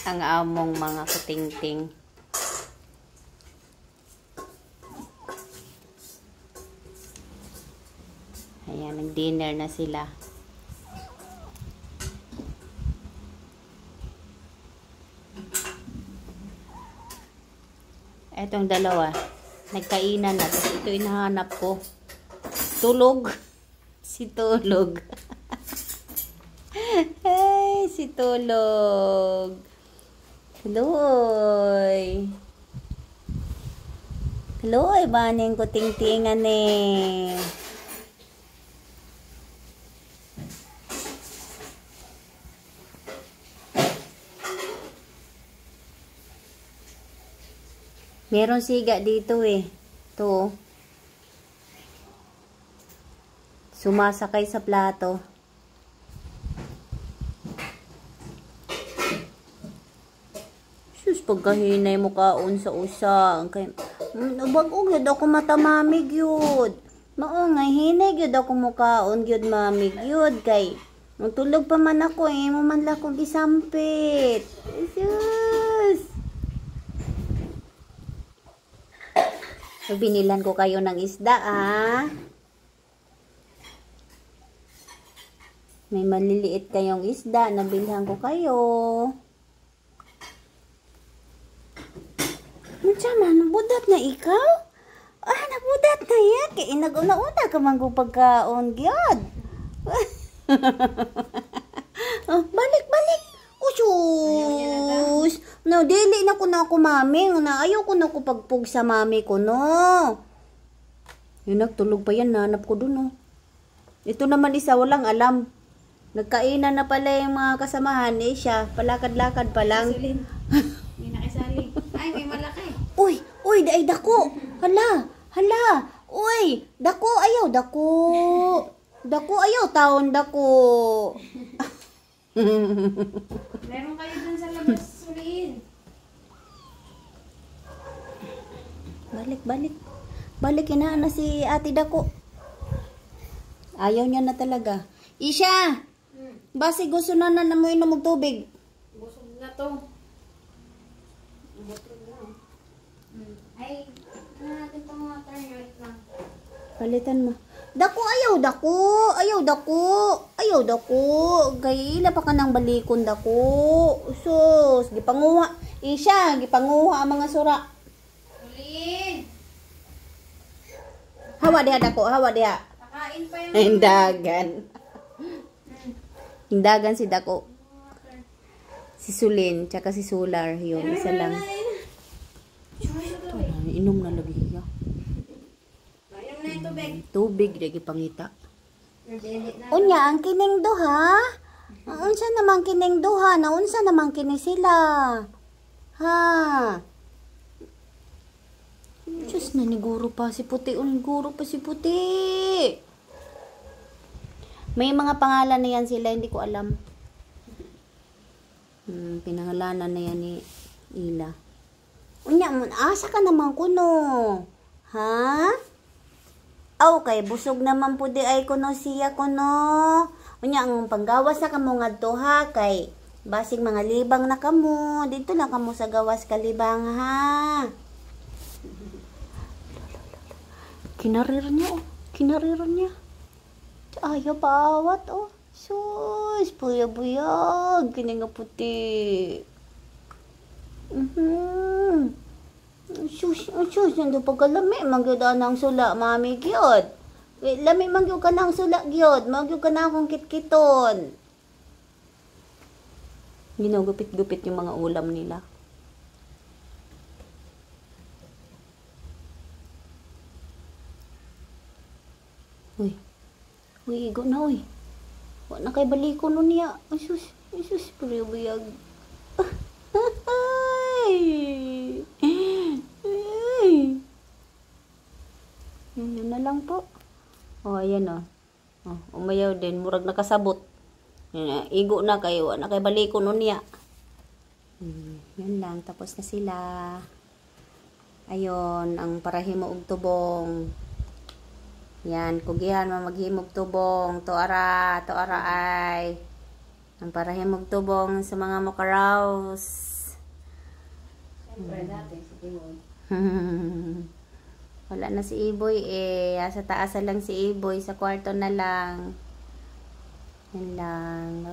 ang among mga kutingting. Ayan, nag-dinner na sila. Etong dalawa, nagkainan na. Tapos ito inahanap ko. Tulog. Si Tulog. Hey, si Tulog. Helloy. Helloy, baning ko tingtingan eh. Meron siga dito eh. Ito. Sumasakay sa plato. Sus, pagkahinay mo kaon sa usa. Bagong yun ako matamamig yun. Maungay, hinay yun ako mukaon yun mamig yun. Kay, matulog pa man ako eh. Mamanla kong isampit. Sus. Binilan ko kayo ng isda, ah. May maliliit kayong isda, nabilhan ko kayo. Mansa nabudat na ikaw? Ah, nabudat na yan. Kaya inag-una-una ka manggo pagkaon, gyud. Oh, balik. Usus. No, dili na ko na ako mami. Ayaw ko na ko pagpug sa mami ko, no. Yun, nagtulog pa yan. Nanap ko dun, no. Ito naman isa, walang alam. Nagkainan na pala yung mga kasamahan. Eh, siya, palakad-lakad pa lang. May nakisali. Ay, may malaki. Uy, daay dako. Hala. Uy, dako, ayaw, dako. Dako, ayaw, taon, dako. Meron kayo dun sa labas, Sulin. Balik, inaana si ate dako. Ayaw niya na talaga. Isha! Basi gusto na mo inom ng tubig. Busog na to. Busog na. Ay, natin pang water right lang. Palitan mo. Dako, ayaw dako. Gayila pa ka ng balikon dako. Sus, gipanguha. Isha, gipanguha ang mga sura. Sulin! Hawa diha dako, Kakain pa yung... Hindagan si dako. Si Sulin, tsaka si Solar. Yun, isa lang. Inom na lagi siya. Inom na yung tubig. Tubig, lagi pangita. Nadelit na. Unya, ang kining duha? Unsa naman kining duha? Naunsa naman kini sila? Ha? Diyos na, niguro pa si Puti. Niguro pa si Puti. May mga pangalan na yan sila, hindi ko alam. Pinangalanan na yan ni Ila. Unya, asa ka naman kuno? Ha? Okay, busog naman po di ay kuno siya kuno. Unya, ang panggawas na kamo ngadto ha, kay basig mga libang na kamo. Dito lang kamo sa gawas kalibang ha. Kinarir niya. Ayaw paawat, oh. Sus, buyag-buyag. Kini nga puti. Sus, nando pagkalami. Magyod ang sula, mami, gyod. Lami, magyod ka ng sula, gyod. Magyod ka na akong kitkiton. Ginagupit-gupit yung mga ulam nila. Uy, igo na, uy. Wala na kay baliko nun niya. Ay, sus, buyag. Yun na lang po. Ayan o. Umayaw din. Murag nakasabot. Igo na kayo. Wala na kay baliko nun niya. Yun lang. Tapos na sila. Ayun, ang parahimo og tubong. Yan, kugihan maghimog tubong. Tuara ay. Ang para himugtubong sa mga mukaraos. Siyempre dati si Timoy. Wala na si Iboy eh. Sa taas lang si Iboy. Sa kwarto na lang. Yan lang.